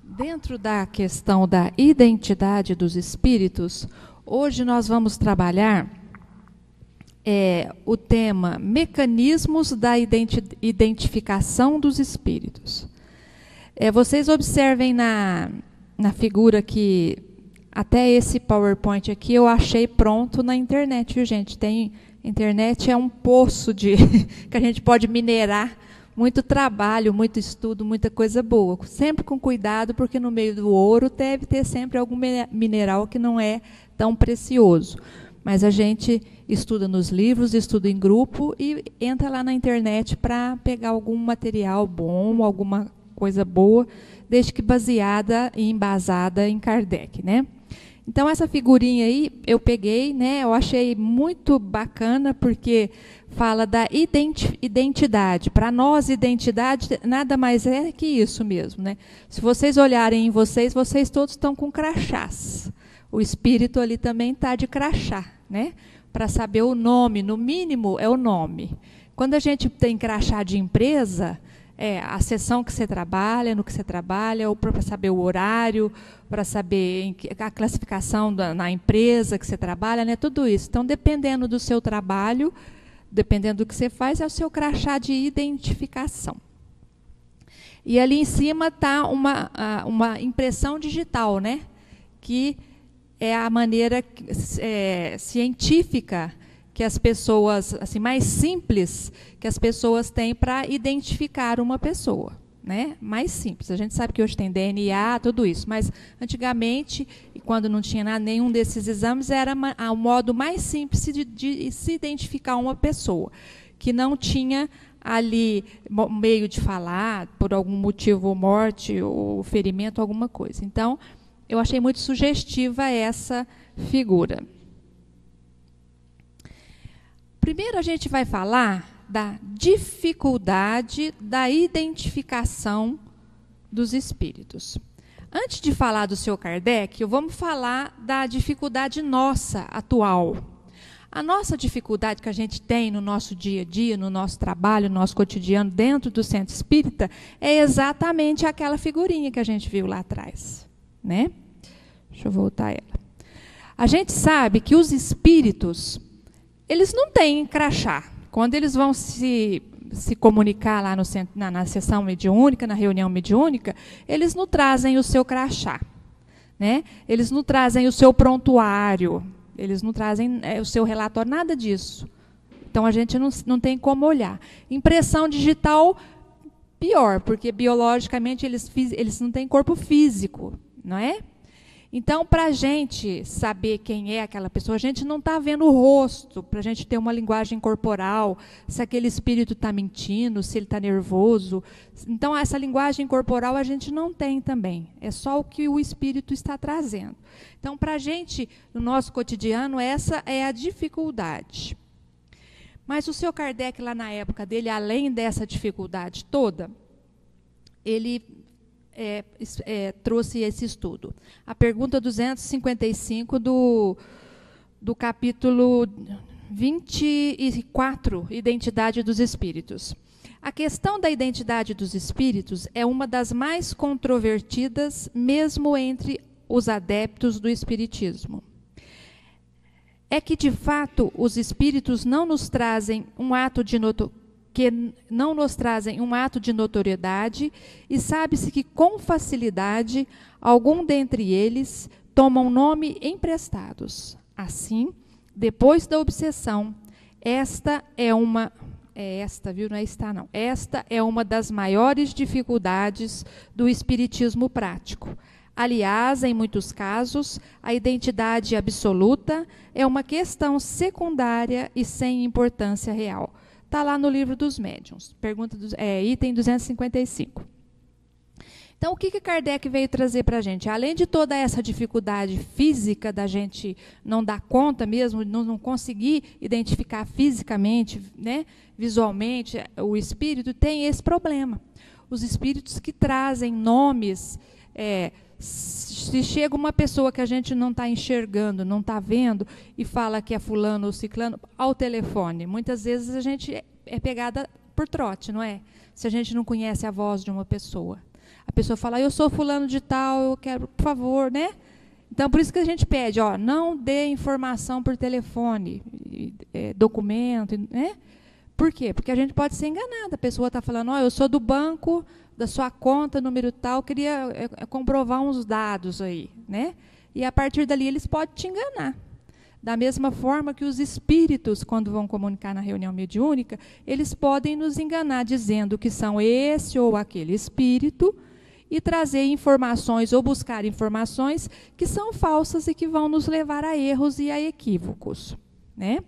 Dentro da questão da identidade dos espíritos, hoje nós vamos trabalhar o tema mecanismos da identificação dos espíritos. Vocês observem na figura que até esse PowerPoint aqui eu achei pronto na internet, viu, gente? Internet é um poço que a gente pode minerar muito trabalho, muito estudo, muita coisa boa. Sempre com cuidado, porque no meio do ouro deve ter sempre algum mineral que não é tão precioso. Mas a gente estuda nos livros, estuda em grupo e entra lá na internet para pegar algum material bom, alguma coisa boa, desde que baseada e embasada em Kardec, né? Então, essa figurinha aí eu peguei, né? Eu achei muito bacana, porque fala da identidade. Para nós, identidade nada mais é que isso mesmo, né? Se vocês olharem em vocês todos estão com crachás. O espírito ali também está de crachá, né? Para saber o nome, no mínimo é o nome. Quando a gente tem crachá de empresa, a seção que você trabalha, no que você trabalha, ou para saber o horário, para saber a classificação na empresa que você trabalha, né? Tudo isso. Então, dependendo do seu trabalho, dependendo do que você faz, é o seu crachá de identificação. E ali em cima está uma impressão digital, né? Que é a maneira científica que as pessoas, assim, mais simples, que as pessoas têm para identificar uma pessoa, né? Mais simples. A gente sabe que hoje tem DNA, tudo isso, mas antigamente, quando não tinha nenhum desses exames, era o modo mais simples de se identificar uma pessoa, que não tinha ali meio de falar, por algum motivo, morte ou ferimento, alguma coisa. Então, eu achei muito sugestiva essa figura. Primeiro, a gente vai falar da dificuldade da identificação dos espíritos. Antes de falar do seu Kardec, vamos falar da dificuldade nossa atual. A nossa dificuldade que a gente tem no nosso dia a dia, no nosso trabalho, no nosso cotidiano, dentro do centro espírita, é exatamente aquela figurinha que a gente viu lá atrás, né? Deixa eu voltar ela. A gente sabe que os espíritos, eles não têm crachá. Quando eles vão se comunicar lá no centro, na sessão mediúnica, na reunião mediúnica, eles não trazem o seu crachá, né? Eles não trazem o seu prontuário, eles não trazem o seu relatório, nada disso. Então, a gente não tem como olhar. Impressão digital, pior, porque biologicamente eles não têm corpo físico, não é? Então, para a gente saber quem é aquela pessoa, a gente não está vendo o rosto, para a gente ter uma linguagem corporal, se aquele espírito está mentindo, se ele está nervoso. Então, essa linguagem corporal a gente não tem também. É só o que o espírito está trazendo. Então, para a gente, no nosso cotidiano, essa é a dificuldade. Mas o seu Kardec, lá na época dele, além dessa dificuldade toda, ele trouxe esse estudo. A pergunta 255 do capítulo 24, Identidade dos Espíritos. A questão da identidade dos espíritos é uma das mais controvertidas, mesmo entre os adeptos do espiritismo. É que, de fato, os espíritos não nos trazem um ato de notoriedade, e sabe-se que, com facilidade, algum dentre eles tomam nome emprestados. Assim, depois da obsessão, esta é uma das maiores dificuldades do espiritismo prático. Aliás, em muitos casos, a identidade absoluta é uma questão secundária e sem importância real. Está lá no livro dos médiuns, item 255. Então, o que Kardec veio trazer para a gente? Além de toda essa dificuldade física da gente não dar conta mesmo, não conseguir identificar fisicamente, né, visualmente, o espírito, tem esse problema. Os espíritos que trazem nomes, se chega uma pessoa que a gente não está enxergando, não está vendo, e fala que é fulano ou ciclano, ao telefone. Muitas vezes a gente é pegada por trote, não é? Se a gente não conhece a voz de uma pessoa. A pessoa fala, eu sou fulano de tal, eu quero, por favor, né? Então, por isso que a gente pede, ó, não dê informação por telefone, documento, né? Por quê? Porque a gente pode ser enganada. A pessoa está falando, ó, eu sou do banco, da sua conta, número tal, queria comprovar uns dados aí, né? E a partir dali eles podem te enganar. Da mesma forma que os espíritos, quando vão comunicar na reunião mediúnica, eles podem nos enganar dizendo que são esse ou aquele espírito e trazer informações ou buscar informações que são falsas e que vão nos levar a erros e a equívocos, né?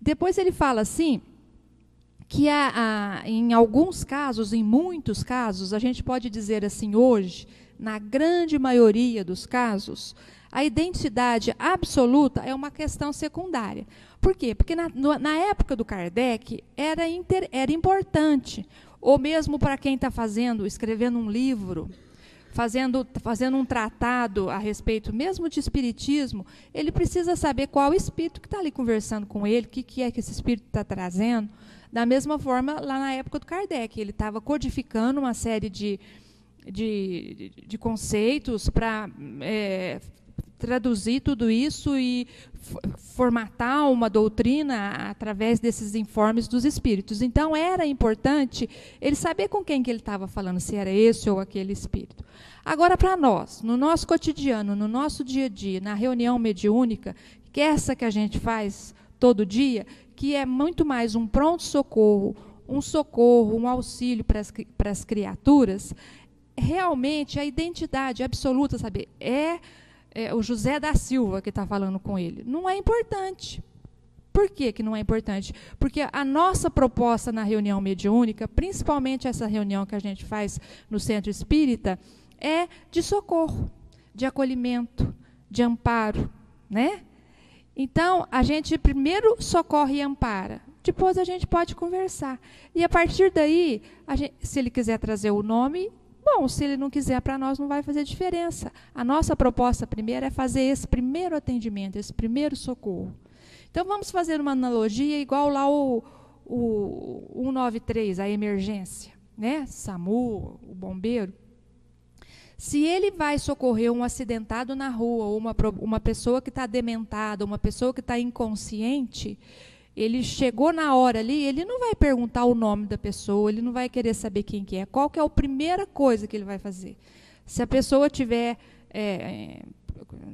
Depois ele fala assim, que em alguns casos, em muitos casos, a gente pode dizer assim hoje, na grande maioria dos casos, a identidade absoluta é uma questão secundária. Por quê? Porque na época do Kardec era importante, ou mesmo para quem está escrevendo um livro, fazendo um tratado a respeito mesmo de espiritismo, ele precisa saber qual espírito que está ali conversando com ele, o que é que esse espírito está trazendo. Da mesma forma, lá na época do Kardec, ele estava codificando uma série de conceitos para traduzir tudo isso e formatar uma doutrina através desses informes dos espíritos. Então, era importante ele saber com quem que ele estava falando, se era esse ou aquele espírito. Agora, para nós, no nosso cotidiano, no nosso dia a dia, na reunião mediúnica, que é essa que a gente faz todo dia, que é muito mais um pronto-socorro, um auxílio para as criaturas, realmente a identidade absoluta, sabe, é o José da Silva que está falando com ele. Não é importante. Por que não é importante? Porque a nossa proposta na reunião mediúnica, principalmente essa reunião que a gente faz no Centro Espírita, é de socorro, de acolhimento, de amparo, né? Então, a gente primeiro socorre e ampara, depois a gente pode conversar. E a partir daí, se ele quiser trazer o nome, bom, se ele não quiser, para nós não vai fazer diferença. A nossa proposta primeiro é fazer esse primeiro atendimento, esse primeiro socorro. Então, vamos fazer uma analogia igual lá o 193, a emergência, né? SAMU, o bombeiro. Se ele vai socorrer um acidentado na rua, ou uma pessoa que está dementada, uma pessoa que está inconsciente, ele chegou na hora ali, ele não vai perguntar o nome da pessoa, ele não vai querer saber quem que é. Qual que é a primeira coisa que ele vai fazer? Se a pessoa tiver,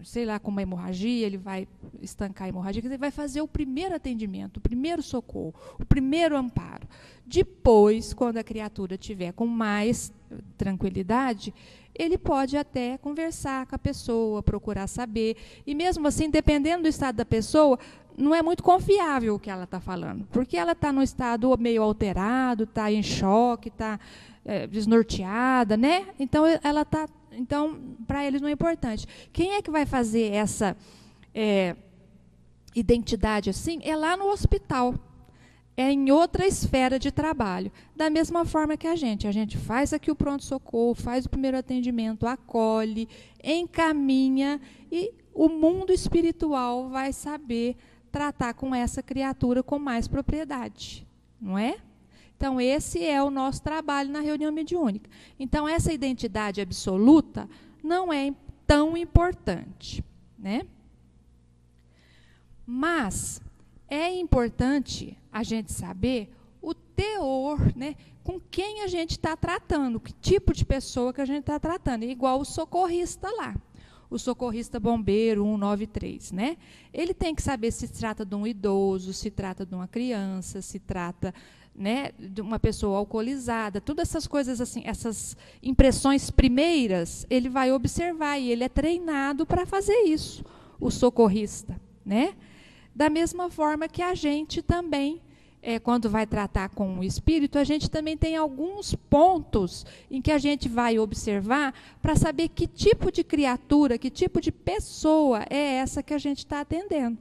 sei lá, com uma hemorragia, ele vai estancar a hemorragia, ele vai fazer o primeiro atendimento, o primeiro socorro, o primeiro amparo. Depois, quando a criatura tiver com mais tranquilidade, ele pode até conversar com a pessoa, procurar saber. E mesmo assim, dependendo do estado da pessoa, não é muito confiável o que ela está falando, porque ela está num estado meio alterado, está em choque, está desnorteada, né? Então, para eles não é importante. Quem é que vai fazer essa identidade assim? É lá no hospital. É em outra esfera de trabalho. Da mesma forma que a gente faz aqui o pronto-socorro, faz o primeiro atendimento, acolhe, encaminha, e o mundo espiritual vai saber tratar com essa criatura com mais propriedade, não é? Então, esse é o nosso trabalho na reunião mediúnica. Então, essa identidade absoluta não é tão importante, né? Mas é importante a gente saber o teor, né, com quem a gente está tratando, que tipo de pessoa que a gente está tratando. É igual o socorrista lá, o socorrista bombeiro 193. Né? Ele tem que saber se trata de um idoso, se trata de uma criança, se trata, né, de uma pessoa alcoolizada. Todas essas coisas, assim, essas impressões primeiras, ele vai observar, e ele é treinado para fazer isso, o socorrista. Né? Da mesma forma que a gente também, quando vai tratar com o espírito, a gente também tem alguns pontos em que a gente vai observar para saber que tipo de criatura, que tipo de pessoa é essa que a gente está atendendo.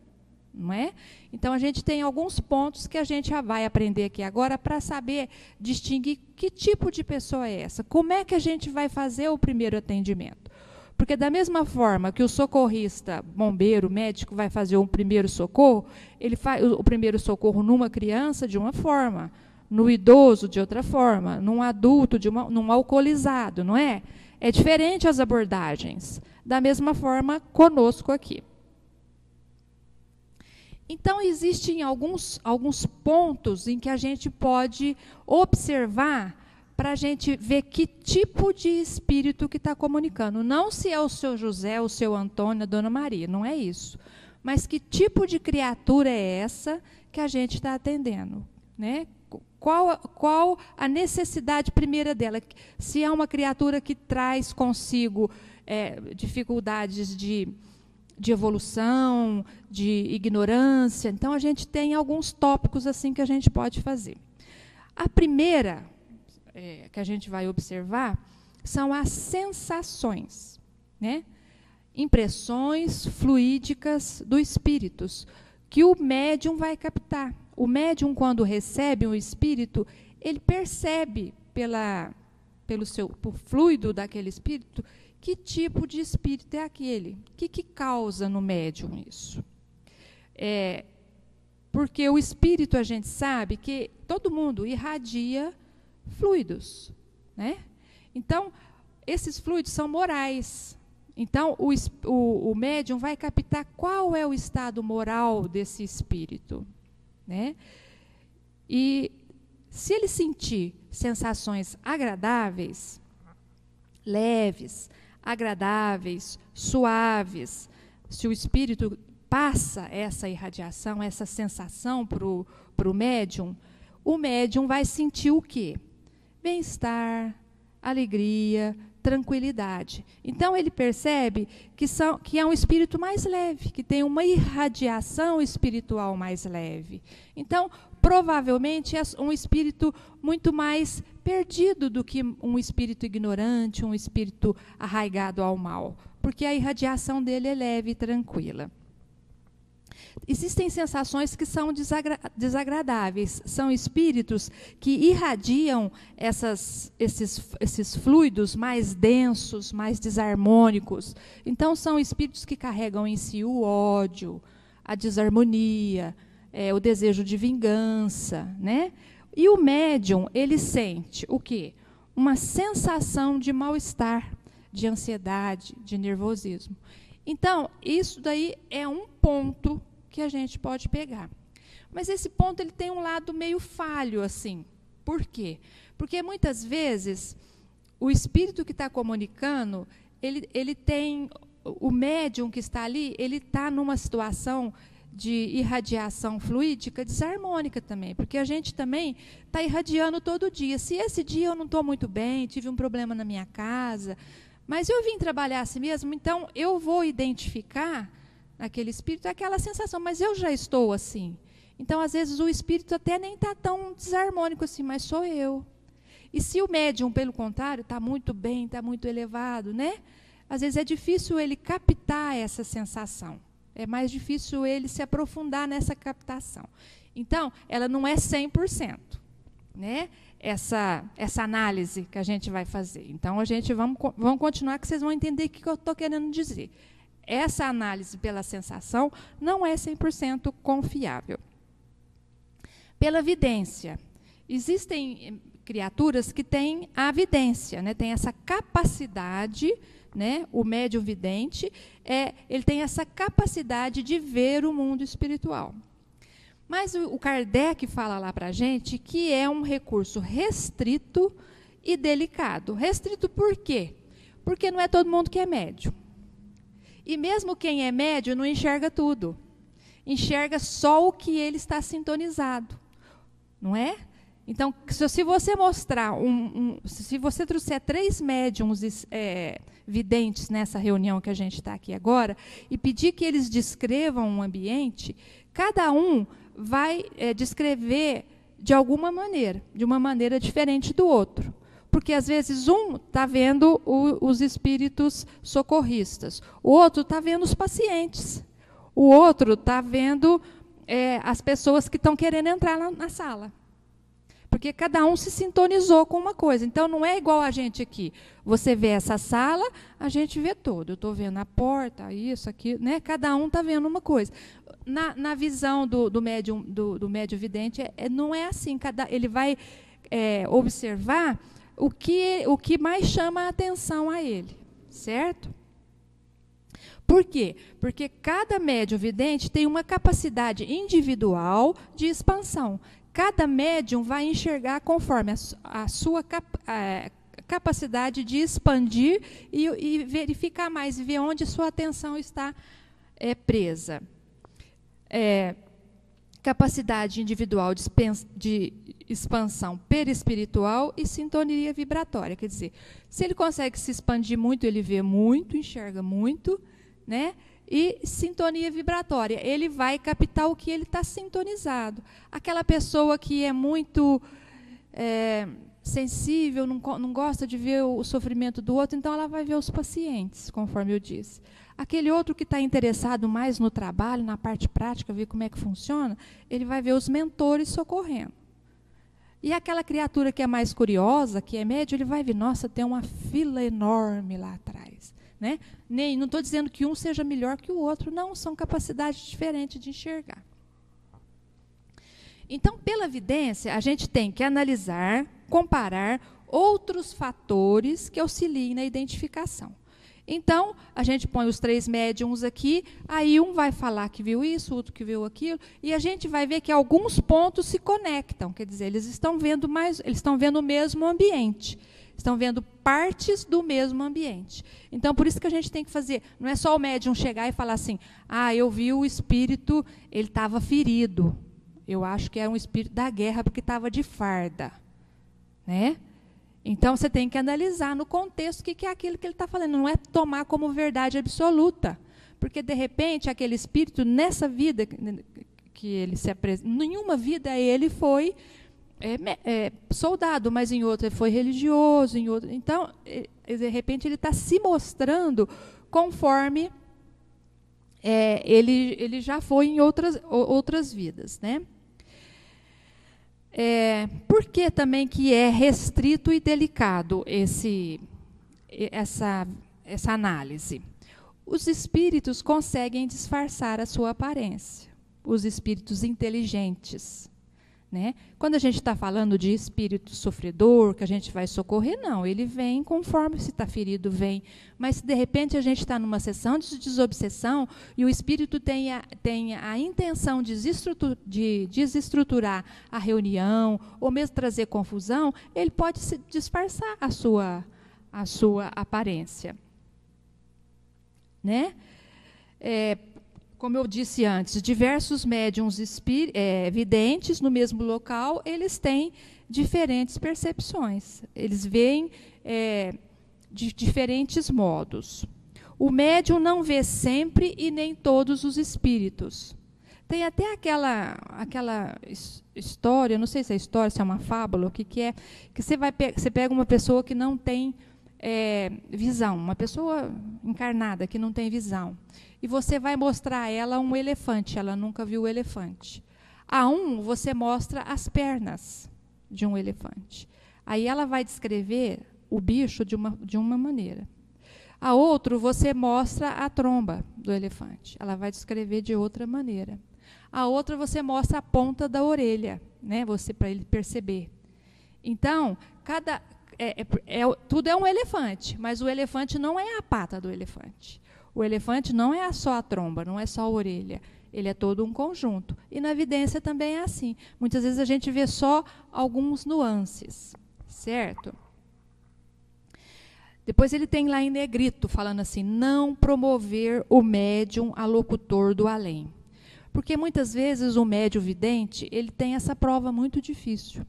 Não é? Então, a gente tem alguns pontos que a gente já vai aprender aqui agora para saber distinguir que tipo de pessoa é essa. Como é que a gente vai fazer o primeiro atendimento? Porque da mesma forma que o socorrista, bombeiro, médico vai fazer um primeiro socorro, ele faz o primeiro socorro numa criança de uma forma, no idoso de outra forma, num adulto, num alcoolizado, não é? É diferente as abordagens. Da mesma forma, conosco aqui. Então, existem alguns pontos em que a gente pode observar para a gente ver que tipo de espírito que está comunicando. Não se é o seu José, o seu Antônio, a Dona Maria, não é isso. Mas que tipo de criatura é essa que a gente está atendendo, né? Qual a necessidade primeira dela? Se é uma criatura que traz consigo dificuldades de evolução, de ignorância, então a gente tem alguns tópicos assim que a gente pode fazer. A primeira que a gente vai observar são as sensações, né? Impressões fluídicas do espírito, que o médium vai captar. O médium, quando recebe um espírito, ele percebe pelo fluido daquele espírito que tipo de espírito é aquele. O que causa no médium isso? Porque o espírito, a gente sabe que todo mundo irradia fluidos, né? Então, esses fluidos são morais. Então, o médium vai captar qual é o estado moral desse espírito, né? E se ele sentir sensações agradáveis, leves, agradáveis, suaves, se o espírito passa essa irradiação, essa sensação para o médium vai sentir o quê? Bem-estar, alegria, tranquilidade. Então, ele percebe que é um espírito mais leve, que tem uma irradiação espiritual mais leve. Então, provavelmente, é um espírito muito mais perdido do que um espírito ignorante, um espírito arraigado ao mal, porque a irradiação dele é leve e tranquila. Existem sensações que são desagradáveis. São espíritos que irradiam esses fluidos mais densos, mais desarmônicos. Então, são espíritos que carregam em si o ódio, a desarmonia, o desejo de vingança, né? E o médium, ele sente o quê? Uma sensação de mal-estar, de ansiedade, de nervosismo. Então, isso daí é um ponto que a gente pode pegar. Mas esse ponto ele tem um lado meio falho, assim. Por quê? Porque muitas vezes o espírito que está comunicando, ele tem o médium que está ali, ele está numa situação de irradiação fluídica desarmônica também, porque a gente também está irradiando todo dia. Se esse dia eu não estou muito bem, tive um problema na minha casa, mas eu vim trabalhar assim mesmo, então eu vou identificar naquele espírito aquela sensação, mas eu já estou assim. Então, às vezes, o espírito até nem está tão desarmônico assim, mas sou eu. E se o médium, pelo contrário, está muito bem, está muito elevado, né? Às vezes é difícil ele captar essa sensação. É mais difícil ele se aprofundar nessa captação. Então, ela não é 100%, né? Essa análise que a gente vai fazer. Então, vamos continuar, que vocês vão entender o que eu estou querendo dizer. Essa análise pela sensação não é 100% confiável. Pela vidência. Existem criaturas que têm a vidência, né? Tem essa capacidade, né? O médium vidente, ele tem essa capacidade de ver o mundo espiritual. Mas o Kardec fala lá para a gente que é um recurso restrito e delicado. Restrito por quê? Porque não é todo mundo que é médium. E mesmo quem é médium não enxerga tudo. Enxerga só o que ele está sintonizado. Não é? Então, se você mostrar, se você trouxer 3 médiums videntes nessa reunião que a gente está aqui agora, e pedir que eles descrevam um ambiente, cada um vai descrever de alguma maneira, de uma maneira diferente do outro. Porque, às vezes, um está vendo os espíritos socorristas, o outro está vendo os pacientes, o outro está vendo as pessoas que estão querendo entrar na sala. Porque cada um se sintonizou com uma coisa. Então, não é igual a gente aqui. Você vê essa sala, a gente vê todo. Eu estou vendo a porta, isso, aqui, né? Cada um está vendo uma coisa. Na visão do médium vidente, não é assim. Ele vai observar o que mais chama a atenção a ele, certo? Por quê? Porque cada médium vidente tem uma capacidade individual de expansão. Cada médium vai enxergar conforme a sua capacidade de expandir e verificar mais, e ver onde sua atenção está presa. Capacidade individual de expansão perispiritual e sintonia vibratória. Quer dizer, se ele consegue se expandir muito, ele vê muito, enxerga muito, né? E sintonia vibratória, ele vai captar o que ele está sintonizado. Aquela pessoa que é muito sensível, não gosta de ver o sofrimento do outro, então ela vai ver os pacientes, conforme eu disse. Aquele outro que está interessado mais no trabalho, na parte prática, ver como é que funciona, ele vai ver os mentores socorrendo. E aquela criatura que é mais curiosa, que é médio, ele vai ver, nossa, tem uma fila enorme lá atrás. Né? Não estou dizendo que um seja melhor que o outro, não, são capacidades diferentes de enxergar. Então, pela vidência, a gente tem que analisar, comparar outros fatores que auxiliem na identificação. Então, a gente põe os 3 médiums aqui, aí um vai falar que viu isso, outro que viu aquilo, e a gente vai ver que alguns pontos se conectam, quer dizer, eles estão vendo o mesmo ambiente. Estão vendo partes do mesmo ambiente. Então, por isso que a gente tem que fazer, não é só o médium chegar e falar assim, eu vi o espírito, ele estava ferido. Eu acho que é um espírito da guerra, porque estava de farda. Né? Então, você tem que analisar no contexto o que é aquilo que ele está falando. Não é tomar como verdade absoluta. Porque, de repente, aquele espírito, nessa vida que ele se apresenta, nenhuma vida ele foi... soldado, mas em outra foi religioso, em outra, então, de repente, ele está se mostrando conforme ele já foi em outras vidas. Né? Por que também que é restrito e delicado essa análise? Os espíritos conseguem disfarçar a sua aparência, os espíritos inteligentes. Né? Quando a gente está falando de espírito sofredor, que a gente vai socorrer, não, ele vem conforme se está ferido, vem. Mas, se de repente, a gente está numa sessão de desobsessão e o espírito tem a intenção de desestruturar a reunião, ou mesmo trazer confusão, ele pode se disfarçar a sua aparência. Né? Como eu disse antes, diversos médiuns videntes no mesmo local, eles têm diferentes percepções. Eles veem de diferentes modos. O médium não vê sempre e nem todos os espíritos. Tem até aquela história, não sei se é história, se é uma fábula, o que é, que você pega uma pessoa que não tem visão, uma pessoa encarnada que não tem visão, e você vai mostrar a ela um elefante, ela nunca viu o elefante. A você mostra as pernas de um elefante. Aí ela vai descrever o bicho de uma maneira. A outro, você mostra a tromba do elefante, ela vai descrever de outra maneira. A outra, você mostra a ponta da orelha, né, para ele perceber. Então, tudo é um elefante, mas o elefante não é a pata do elefante. O elefante não é só a tromba, não é só a orelha. Ele é todo um conjunto. E na vidência também é assim. Muitas vezes a gente vê só alguns nuances, certo? Depois ele tem lá em negrito, falando assim, não promover o médium a locutor do além. Porque muitas vezes o médium vidente, ele tem essa prova muito difícil.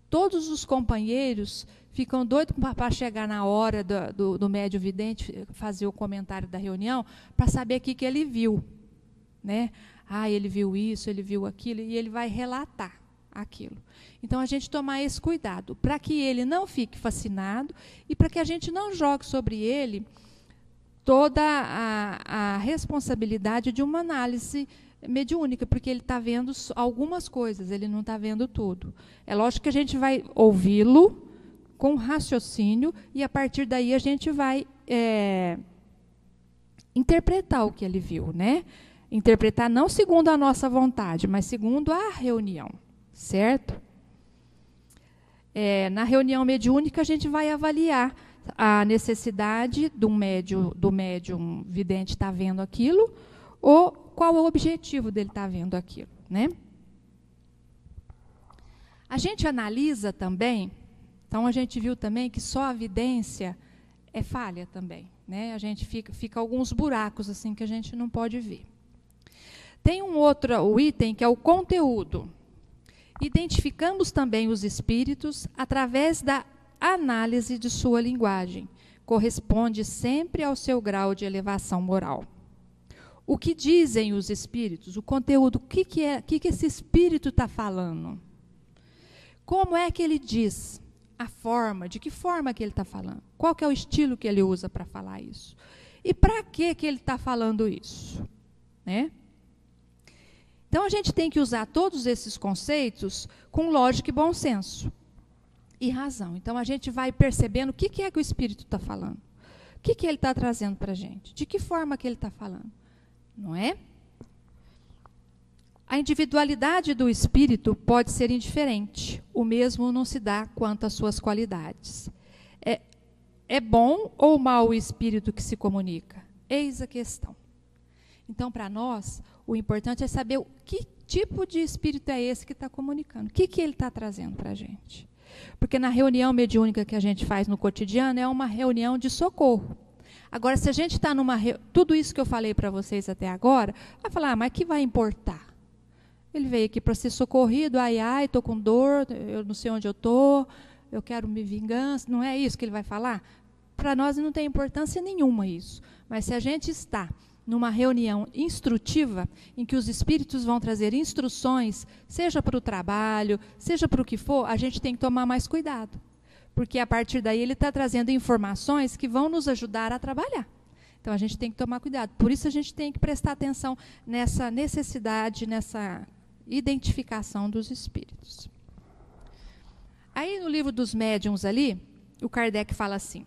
Todos os companheiros ficam doidos para chegar na hora do médium vidente, fazer o comentário da reunião, para saber o que ele viu. Né? Ele viu isso, ele viu aquilo, e ele vai relatar aquilo. Então, a gente tomar esse cuidado, para que ele não fique fascinado e para que a gente não jogue sobre ele toda a responsabilidade de uma análise mediúnica, porque ele está vendo algumas coisas, ele não está vendo tudo. É lógico que a gente vai ouvi-lo com raciocínio e, a partir daí, a gente vai interpretar o que ele viu, né? Interpretar não segundo a nossa vontade, mas segundo a reunião, certo? Na reunião mediúnica, a gente vai avaliar a necessidade do médium vidente estar vendo aquilo, ou qual é o objetivo dele estar vendo aquilo, né? A gente analisa também, então a gente viu também que só a vidência é falha também, né? A gente fica alguns buracos assim que a gente não pode ver. Tem um outro item que é o conteúdo. Identificamos também os espíritos através da análise de sua linguagem. Corresponde sempre ao seu grau de elevação moral. O que dizem os espíritos? O conteúdo, o que esse espírito está falando? Como é que ele diz? A forma, de que forma que ele está falando? Qual que é o estilo que ele usa para falar isso? E para que ele está falando isso? Né? Então, a gente tem que usar todos esses conceitos com lógica e bom senso. E razão. Então, a gente vai percebendo o que é que o espírito está falando. O que ele está trazendo para a gente? De que forma que ele está falando? Não é? A individualidade do espírito pode ser indiferente. O mesmo não se dá quanto às suas qualidades. É bom ou mau o espírito que se comunica? Eis a questão. Então, para nós, o importante é saber o que tipo de espírito é esse que está comunicando. O que ele está trazendo para a gente? Porque na reunião mediúnica que a gente faz no cotidiano é uma reunião de socorro. Agora, se a gente está tudo isso que eu falei para vocês até agora, vai falar, mas que vai importar? Ele veio aqui para ser socorrido, estou com dor, eu não sei onde eu estou, eu quero me vingança. Não é isso que ele vai falar? Para nós não tem importância nenhuma isso. Mas se a gente está numa reunião instrutiva, em que os espíritos vão trazer instruções, seja para o trabalho, seja para o que for, a gente tem que tomar mais cuidado. Porque a partir daí ele está trazendo informações que vão nos ajudar a trabalhar. Então a gente tem que tomar cuidado. Por isso a gente tem que prestar atenção nessa necessidade, nessa identificação dos espíritos. Aí no livro dos médiuns ali, o Kardec fala assim: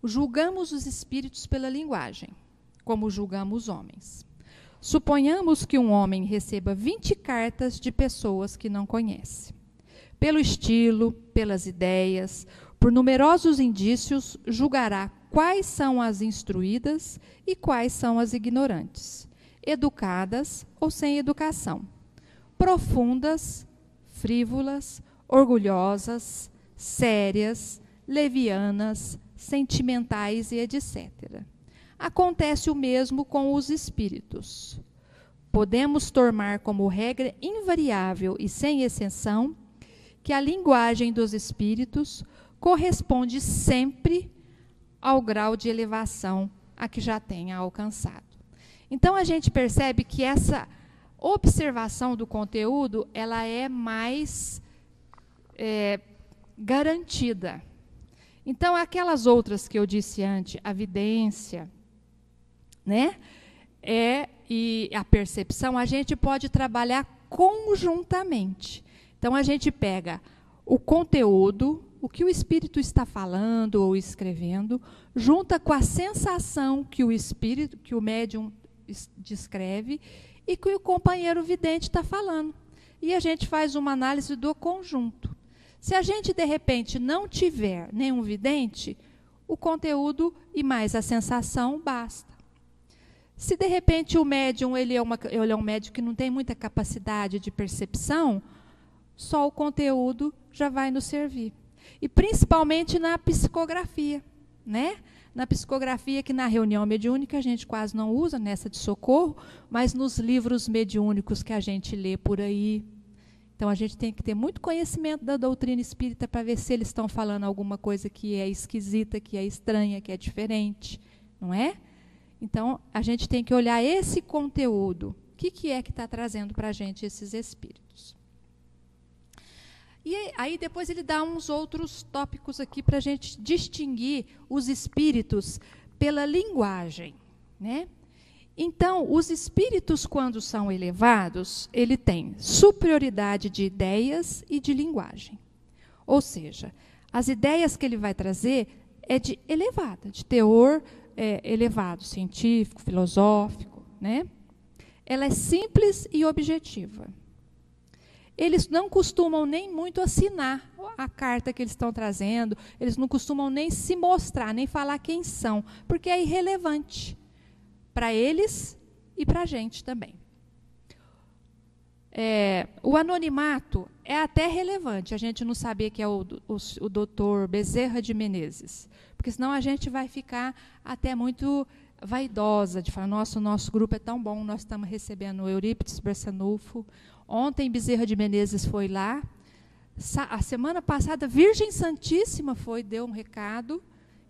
julgamos os espíritos pela linguagem, como julgamos os homens. Suponhamos que um homem receba 20 cartas de pessoas que não conhece. Pelo estilo, pelas ideias, por numerosos indícios, julgará quais são as instruídas e quais são as ignorantes, educadas ou sem educação, profundas, frívolas, orgulhosas, sérias, levianas, sentimentais e etc. Acontece o mesmo com os espíritos. Podemos tomar como regra invariável e sem exceção que a linguagem dos espíritos corresponde sempre ao grau de elevação a que já tenha alcançado. Então, a gente percebe que essa observação do conteúdo ela é mais garantida. Então, aquelas outras que eu disse antes, a vidência, né, e a percepção, a gente pode trabalhar conjuntamente. Então, a gente pega o conteúdo, o que o espírito está falando ou escrevendo, junta com a sensação que o médium descreve e que o companheiro vidente está falando. E a gente faz uma análise do conjunto. Se a gente, de repente, não tiver nenhum vidente, o conteúdo e mais a sensação basta. Se, de repente, o médium ele é um médium que não tem muita capacidade de percepção, só o conteúdo já vai nos servir. E principalmente na psicografia, né? Na psicografia, que na reunião mediúnica a gente quase não usa, nessa de socorro, mas nos livros mediúnicos que a gente lê por aí. Então, a gente tem que ter muito conhecimento da doutrina espírita para ver se eles estão falando alguma coisa que é esquisita, que é estranha, que é diferente, não é? Então, a gente tem que olhar esse conteúdo. O que é que está trazendo para a gente esses espíritos? E aí depois ele dá uns outros tópicos aqui para a gente distinguir os espíritos pela linguagem, né? Então, os espíritos, quando são elevados, ele tem superioridade de ideias e de linguagem. Ou seja, as ideias que ele vai trazer é de elevada, de teor elevado, científico, filosófico, né? Ela é simples e objetiva. Eles não costumam nem muito assinar a carta que eles estão trazendo, eles não costumam nem se mostrar, nem falar quem são, porque é irrelevante para eles e para a gente também. O anonimato é até relevante, a gente não saber que é o doutor Bezerra de Menezes, porque senão a gente vai ficar até muito vaidosa de falar, nossa, o nosso grupo é tão bom, nós estamos recebendo o Eurípides Barçanufo. Ontem Bezerra de Menezes foi lá, a semana passada Virgem Santíssima deu um recado.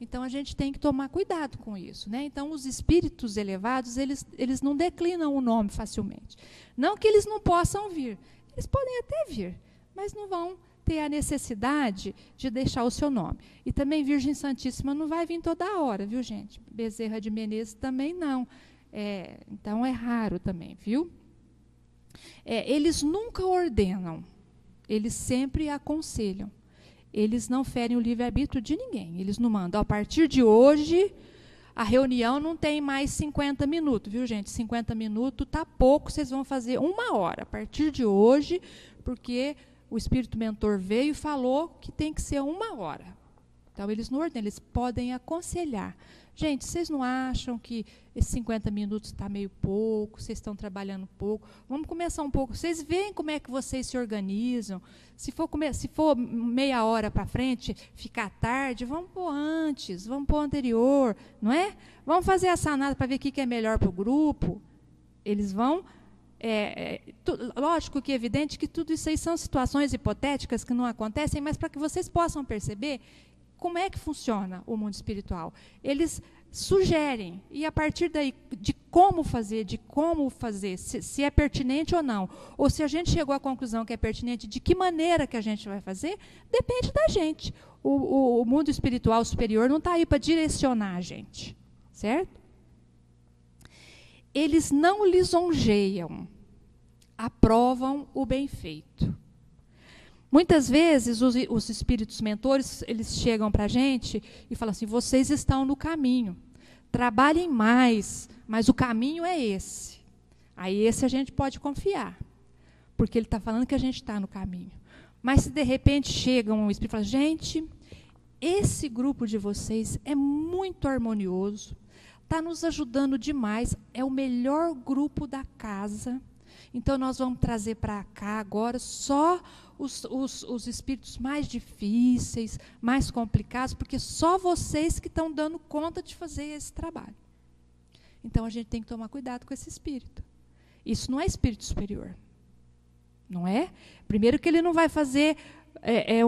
Então, a gente tem que tomar cuidado com isso, né? Então, os espíritos elevados, eles não declinam o nome facilmente. Não que eles não possam vir. Eles podem até vir, mas não vão ter a necessidade de deixar o seu nome. E também Virgem Santíssima não vai vir toda hora, viu, gente? Bezerra de Menezes também não. Então, é raro também, viu? Eles nunca ordenam. Eles sempre aconselham. Eles não ferem o livre-arbítrio de ninguém. Eles não mandam. A partir de hoje, a reunião não tem mais 50 minutos, viu, gente? 50 minutos está pouco, vocês vão fazer 1 hora. A partir de hoje, porque o Espírito Mentor veio e falou que tem que ser 1 hora. Então, eles não ordenam, eles podem aconselhar. Gente, vocês não acham que esses 50 minutos está meio pouco, vocês estão trabalhando pouco? Vamos começar um pouco. Vocês veem como é que vocês se organizam. Se for meia hora para frente, ficar tarde, vamos pôr antes, vamos pôr anterior, não é? Vamos fazer essa análise para ver o que é melhor para o grupo. Eles vão... lógico que é evidente que tudo isso aí são situações hipotéticas que não acontecem, mas para que vocês possam perceber como é que funciona o mundo espiritual. Eles sugerem, e a partir daí, de como fazer, se é pertinente ou não, ou se a gente chegou à conclusão que é pertinente, de que maneira que a gente vai fazer, depende da gente. O mundo espiritual superior não está aí para direcionar a gente, certo? Eles não lisonjeiam, aprovam o bem feito. Muitas vezes, os espíritos mentores, eles chegam para a gente e falam assim, vocês estão no caminho, trabalhem mais, mas o caminho é esse. Aí esse a gente pode confiar, porque ele está falando que a gente está no caminho. Mas se de repente chega um espírito e fala, gente, esse grupo de vocês é muito harmonioso, está nos ajudando demais, é o melhor grupo da casa, então nós vamos trazer para cá agora só os espíritos mais difíceis, mais complicados, porque só vocês que estão dando conta de fazer esse trabalho. Então, a gente tem que tomar cuidado com esse espírito. Isso não é espírito superior. Não é? Primeiro que ele não vai fazer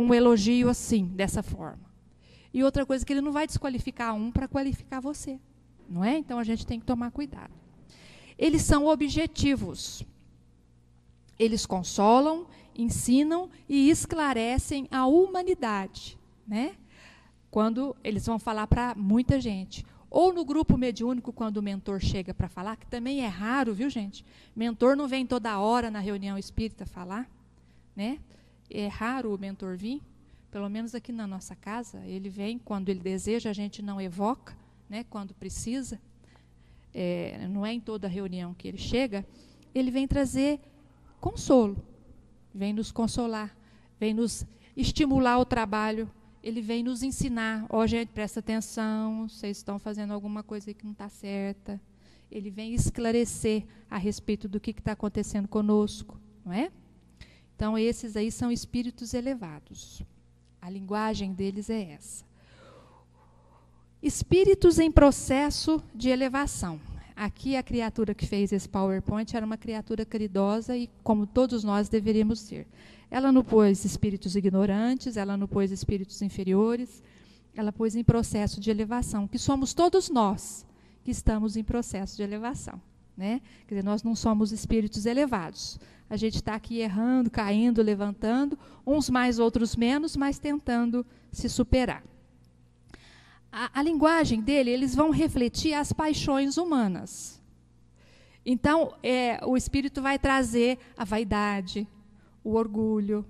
um elogio assim, dessa forma. E outra coisa, que ele não vai desqualificar um para qualificar você. Não é? Então, a gente tem que tomar cuidado. Eles são objetivos. Eles consolam, ensinam e esclarecem a humanidade, né? Quando eles vão falar para muita gente. Ou no grupo mediúnico, quando o mentor chega para falar, que também é raro, viu, gente? Mentor não vem toda hora na reunião espírita falar, né? É raro o mentor vir, pelo menos aqui na nossa casa. Ele vem quando ele deseja, a gente não evoca, né? Quando precisa. Não é em toda reunião que ele chega. Ele vem trazer consolo, vem nos consolar, vem nos estimular o trabalho, ele vem nos ensinar, gente, presta atenção, vocês estão fazendo alguma coisa aí que não está certa. Ele vem esclarecer a respeito do que está acontecendo conosco, não é? Então, esses aí são espíritos elevados. A linguagem deles é essa. Espíritos em processo de elevação. Aqui a criatura que fez esse PowerPoint era uma criatura caridosa e como todos nós deveríamos ser. Ela não pôs espíritos ignorantes, ela não pôs espíritos inferiores, ela pôs em processo de elevação, que somos todos nós que estamos em processo de elevação, né? Quer dizer, nós não somos espíritos elevados. A gente está aqui errando, caindo, levantando, uns mais, outros menos, mas tentando se superar. A linguagem dele, eles vão refletir as paixões humanas. Então, o espírito vai trazer a vaidade, o orgulho,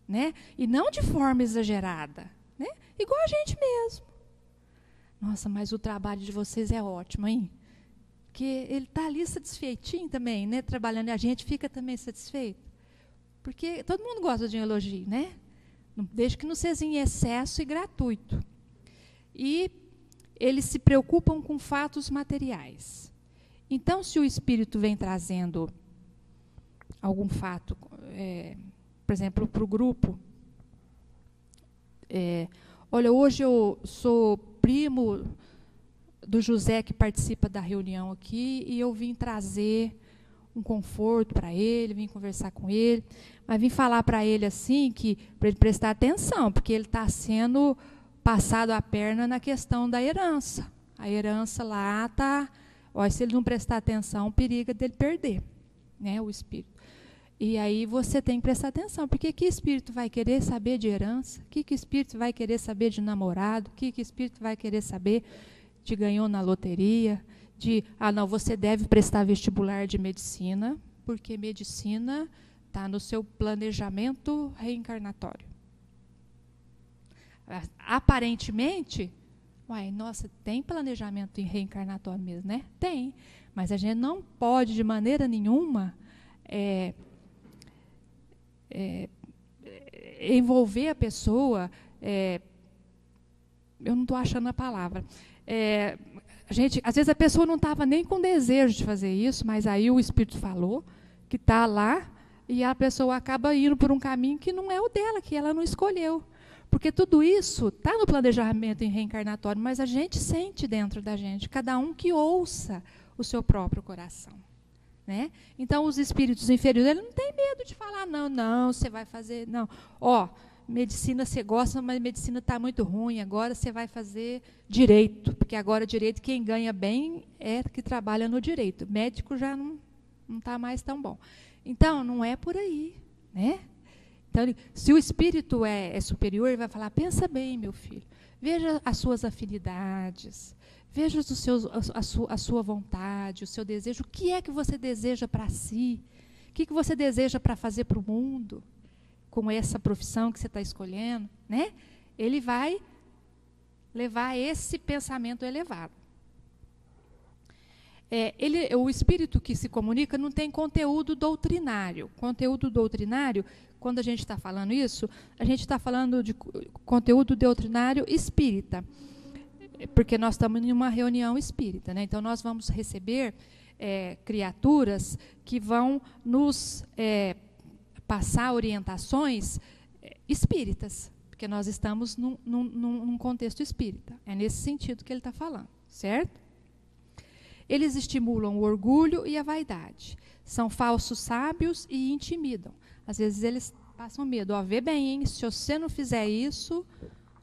né? E não de forma exagerada, né? Igual a gente mesmo. Nossa, mas o trabalho de vocês é ótimo, hein? Porque ele está ali satisfeitinho também, né? Trabalhando, e a gente fica também satisfeito. Porque todo mundo gosta de um elogio, né? Desde que não seja em excesso e gratuito. E eles se preocupam com fatos materiais. Então, se o espírito vem trazendo algum fato, por exemplo, para o grupo, olha, hoje eu sou primo do José que participa da reunião aqui e eu vim trazer um conforto para ele, vim conversar com ele, mas vim falar para ele assim, para ele prestar atenção, porque ele está sendo passado a perna na questão da herança. A herança lá está... se ele não prestar atenção, periga dele perder, né, o espírito. E aí você tem que prestar atenção, porque que espírito vai querer saber de herança? Que espírito vai querer saber de namorado? Que espírito vai querer saber de ganhou na loteria? Não, você deve prestar vestibular de medicina, porque medicina está no seu planejamento reencarnatório. Aparentemente... nossa, tem planejamento reencarnatório mesmo, né? Tem, mas a gente não pode, de maneira nenhuma, envolver a pessoa... eu não estou achando a palavra. Às vezes a pessoa não estava nem com desejo de fazer isso, mas aí o espírito falou que está lá e a pessoa acaba indo por um caminho que não é o dela, que ela não escolheu. Porque tudo isso está no planejamento em reencarnatório, mas a gente sente dentro da gente, cada um que ouça o seu próprio coração. Né? Então, os espíritos inferiores, ele não tem medo de falar, não, você vai fazer, não. Medicina você gosta, mas medicina está muito ruim, agora você vai fazer direito, porque agora direito quem ganha bem é que trabalha no direito. Médico já não está mais tão bom. Então, não é por aí, né? Então, se o espírito é superior, ele vai falar, pensa bem, meu filho, veja as suas afinidades, veja a sua vontade, o seu desejo, o que é que você deseja para si, o que você deseja para fazer para o mundo, com essa profissão que você está escolhendo, né? Ele vai levar esse pensamento elevado. O espírito que se comunica não tem conteúdo doutrinário. Conteúdo doutrinário, quando a gente está falando isso, a gente está falando de conteúdo doutrinário espírita, porque nós estamos em uma reunião espírita, né? Então, nós vamos receber criaturas que vão nos passar orientações espíritas, porque nós estamos num contexto espírita. É nesse sentido que ele está falando, certo? Eles estimulam o orgulho e a vaidade. São falsos sábios e intimidam. Às vezes eles passam medo. Vê bem, hein? Se você não fizer isso,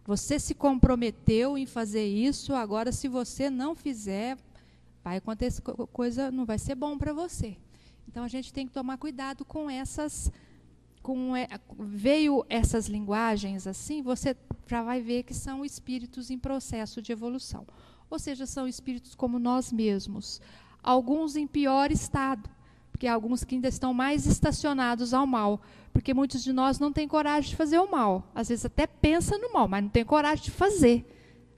você se comprometeu em fazer isso, agora se você não fizer, vai acontecer coisa, não vai ser bom para você. Então a gente tem que tomar cuidado com essas... veio essas linguagens assim, você já vai ver que são espíritos em processo de evolução. Ou seja, são espíritos como nós mesmos. Alguns em pior estado, porque há alguns que ainda estão mais estacionados ao mal, porque muitos de nós não têm coragem de fazer o mal. Às vezes até pensa no mal, mas não tem coragem de fazer.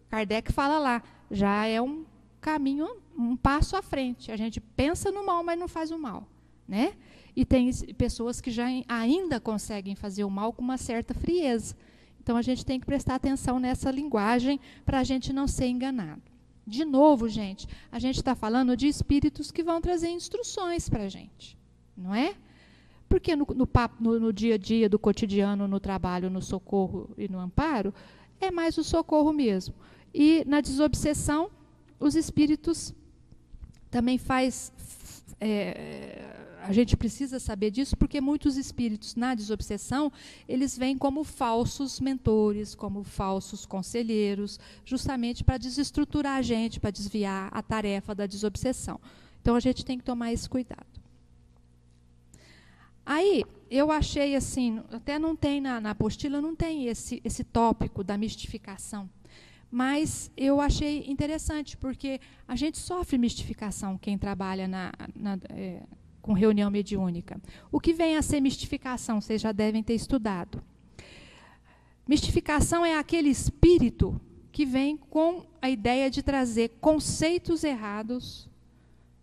Kardec fala lá, já é um caminho, um passo à frente. A gente pensa no mal, mas não faz o mal, né? E tem pessoas que já ainda conseguem fazer o mal com uma certa frieza. Então, a gente tem que prestar atenção nessa linguagem para a gente não ser enganado. De novo, gente, a gente está falando de espíritos que vão trazer instruções para a gente, não é? Porque no dia a dia do cotidiano, no trabalho, no socorro e no amparo, é mais o socorro mesmo. E na desobsessão, os espíritos também faz... a gente precisa saber disso, porque muitos espíritos na desobsessão, eles vêm como falsos mentores, como falsos conselheiros, justamente para desestruturar a gente, para desviar a tarefa da desobsessão. Então, a gente tem que tomar esse cuidado. Aí, eu achei assim, até não tem na apostila, não tem esse tópico da mistificação, Mas eu achei interessante, porque a gente sofre mistificação, quem trabalha com reunião mediúnica. O que vem a ser mistificação? Vocês já devem ter estudado. Mistificação é aquele espírito que vem com a ideia de trazer conceitos errados,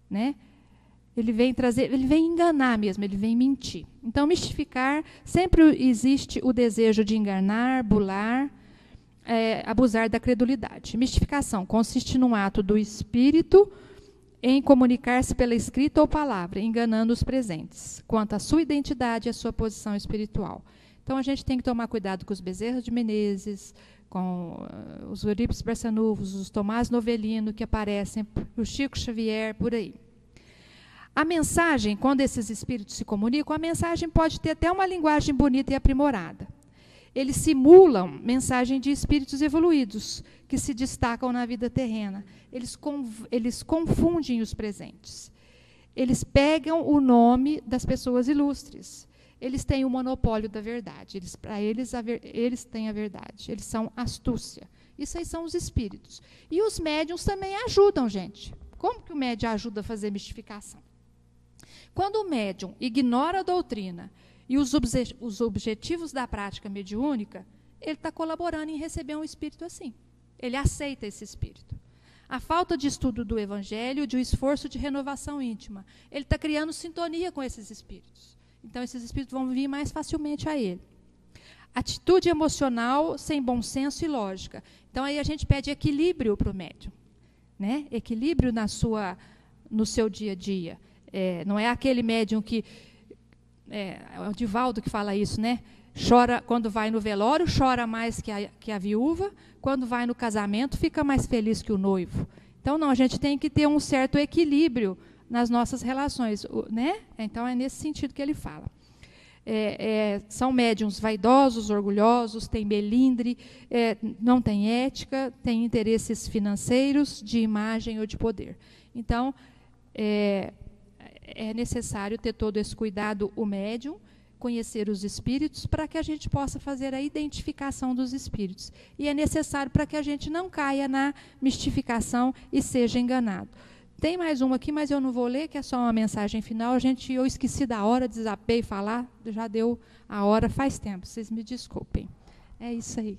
né? Ele vem enganar mesmo, ele vem mentir. Então, mistificar, sempre existe o desejo de enganar, bular, abusar da credulidade. Mistificação consiste num ato do espírito em comunicar-se pela escrita ou palavra, enganando os presentes, quanto à sua identidade e à sua posição espiritual. Então, a gente tem que tomar cuidado com os Bezerra de Menezes, com os Eurípides Barçanufo, os Tomás Novelino, que aparecem, o Chico Xavier, por aí. A mensagem, quando esses espíritos se comunicam, a mensagem pode ter até uma linguagem bonita e aprimorada. Eles simulam mensagem de espíritos evoluídos, que se destacam na vida terrena. Eles confundem os presentes. Eles pegam o nome das pessoas ilustres. Eles têm o monopólio da verdade. Para eles, eles têm a verdade. Eles são astúcia. Isso aí são os espíritos. E os médiuns também ajudam, gente. Como que o médium ajuda a fazer mistificação? Quando o médium ignora a doutrina e os objetivos da prática mediúnica, ele está colaborando em receber um espírito assim. Ele aceita esse espírito. A falta de estudo do Evangelho, de um esforço de renovação íntima, ele está criando sintonia com esses espíritos. Então, esses espíritos vão vir mais facilmente a ele. Atitude emocional sem bom senso e lógica. Então, aí a gente pede equilíbrio para o médium, né? Equilíbrio no seu dia a dia. Não é aquele médium que... é o Divaldo que fala isso, né? Chora quando vai no velório, chora mais que a viúva. Quando vai no casamento, fica mais feliz que o noivo. Então, não, a gente tem que ter um certo equilíbrio nas nossas relações, né? Então, é nesse sentido que ele fala. São médiuns vaidosos, orgulhosos, têm melindre, não têm ética, têm interesses financeiros, de imagem ou de poder. Então, é necessário ter todo esse cuidado, o médium, conhecer os espíritos, para que a gente possa fazer a identificação dos espíritos. E é necessário para que a gente não caia na mistificação e seja enganado. Tem mais uma aqui, mas eu não vou ler, que é só uma mensagem final. Eu esqueci da hora, desabei falar, já deu a hora faz tempo, vocês me desculpem. É isso aí.